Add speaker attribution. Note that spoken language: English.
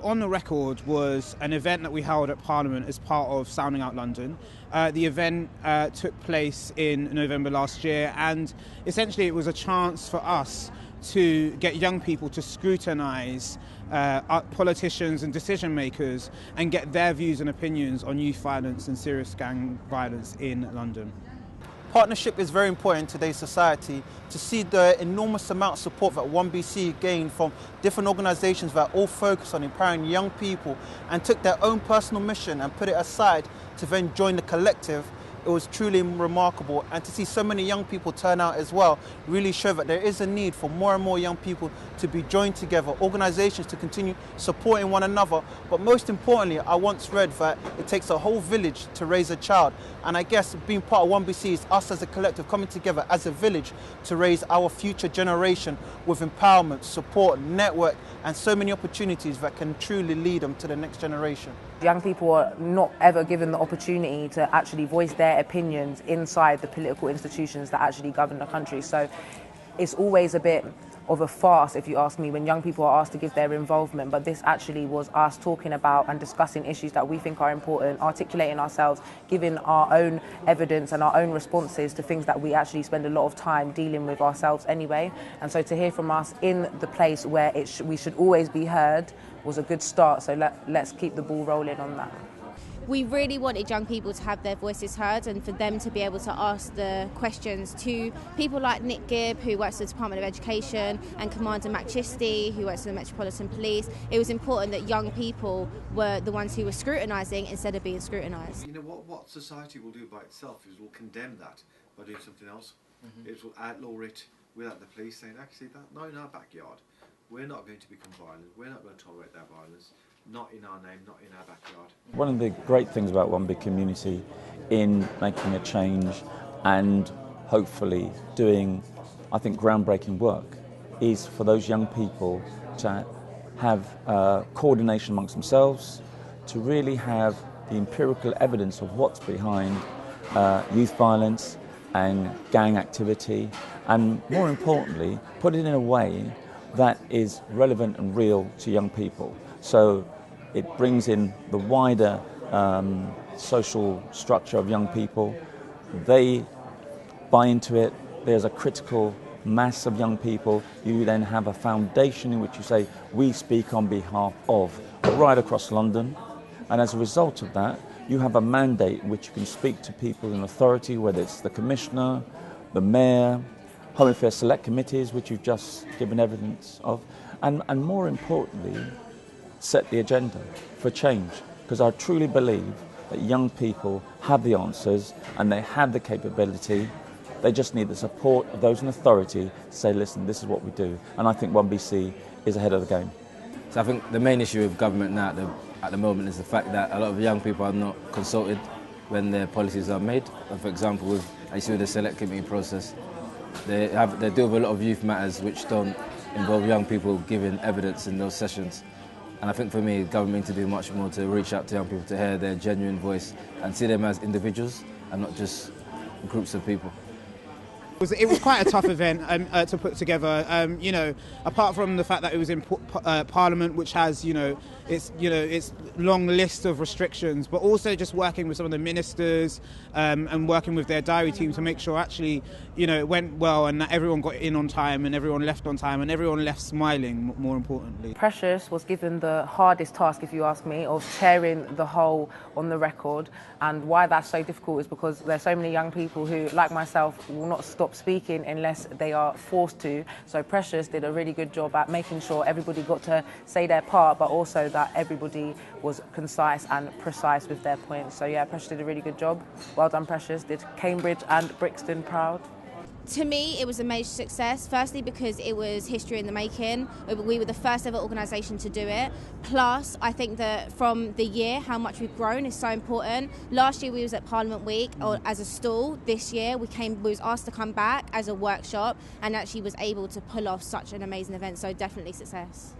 Speaker 1: On the Record was an event that we held at Parliament as part of Sounding Out London. The event took place in November last year, and essentially it was a chance for us to get young people to scrutinise politicians and decision makers and get their views and opinions on youth violence and serious gang violence in London.
Speaker 2: Partnership is very important in today's society. To see the enormous amount of support that 1BC gained from different organisations that all focus on empowering young people and took their own personal mission and put it aside to then join the collective, it was truly remarkable. And to see so many young people turn out as well really showed that there is a need for more and more young people to be joined together, organisations to continue supporting one another. But most importantly, I once read that it takes a whole village to raise a child. And I guess being part of 1BC is us as a collective coming together as a village to raise our future generation with empowerment, support, network, and so many opportunities that can truly lead them to the next generation.
Speaker 3: Young people are not ever given the opportunity to actually voice their opinions inside the political institutions that actually govern the country. So it's always a bit of a farce, if you ask me, when young people are asked to give their involvement. But this actually was us talking about and discussing issues that we think are important, articulating ourselves, giving our own evidence and our own responses to things that we actually spend a lot of time dealing with ourselves anyway. And so to hear from us in the place where we should always be heard was a good start. So let's keep the ball rolling on that.
Speaker 4: We really wanted young people to have their voices heard and for them to be able to ask the questions to people like Nick Gibb, who works for the Department of Education, and Commander Mac Chisty, who works for the Metropolitan Police. It was important that young people were the ones who were scrutinising instead of being scrutinised.
Speaker 5: You know, what society will do by itself is will condemn that by doing something else. It will outlaw it without the police saying, actually, not in our backyard. We're not going to become violent. We're not going to tolerate that violence. Not in our name, not in our backyard.
Speaker 6: One of the great things about One Big Community in making a change and hopefully doing, I think, groundbreaking work is for those young people to have coordination amongst themselves, to really have the empirical evidence of what's behind youth violence and gang activity, and more importantly, put it in a way that is relevant and real to young people. So it brings in the wider social structure of young people. They buy into it. There's a critical mass of young people. You then have a foundation in which you say, we speak on behalf of, right across London. And as a result of that, you have a mandate in which you can speak to people in authority, whether it's the Commissioner, the Mayor, Home Affairs Select Committees, which you've just given evidence of, and more importantly, set the agenda for change, because I truly believe that young people have the answers and they have the capability. They just need the support of those in authority to say, listen, this is what we do. And I think 1BC is ahead of the game.
Speaker 7: So I think the main issue with government now at the moment is the fact that a lot of young people are not consulted when their policies are made. For example, with the Select Committee process, they deal with a lot of youth matters which don't involve young people giving evidence in those sessions. And I think for me, government need to do much more to reach out to young people to hear their genuine voice and see them as individuals and not just groups of people.
Speaker 1: It was quite a tough event to put together. Apart from the fact that it was in Parliament, which has its long list of restrictions, but also just working with some of the ministers and working with their diary team to make sure actually it went well and that everyone got in on time and everyone left on time and everyone left smiling. More importantly,
Speaker 3: Precious was given the hardest task, if you ask me, of chairing the whole On the Record. And why that's so difficult is because there's so many young people who, like myself, will not stop speaking unless they are forced to. So Precious did a really good job at making sure everybody got to say their part, but also that everybody was concise and precise with their points. So yeah, Precious did a really good job. Well done, Precious. Did Cambridge and Brixton proud.
Speaker 4: To me, it was a major success, firstly because it was history in the making. We were the first ever organisation to do it. Plus, I think that from the year, how much we've grown is so important. Last year we was at Parliament Week as a stall. This year we was asked to come back as a workshop and actually was able to pull off such an amazing event, so definitely success.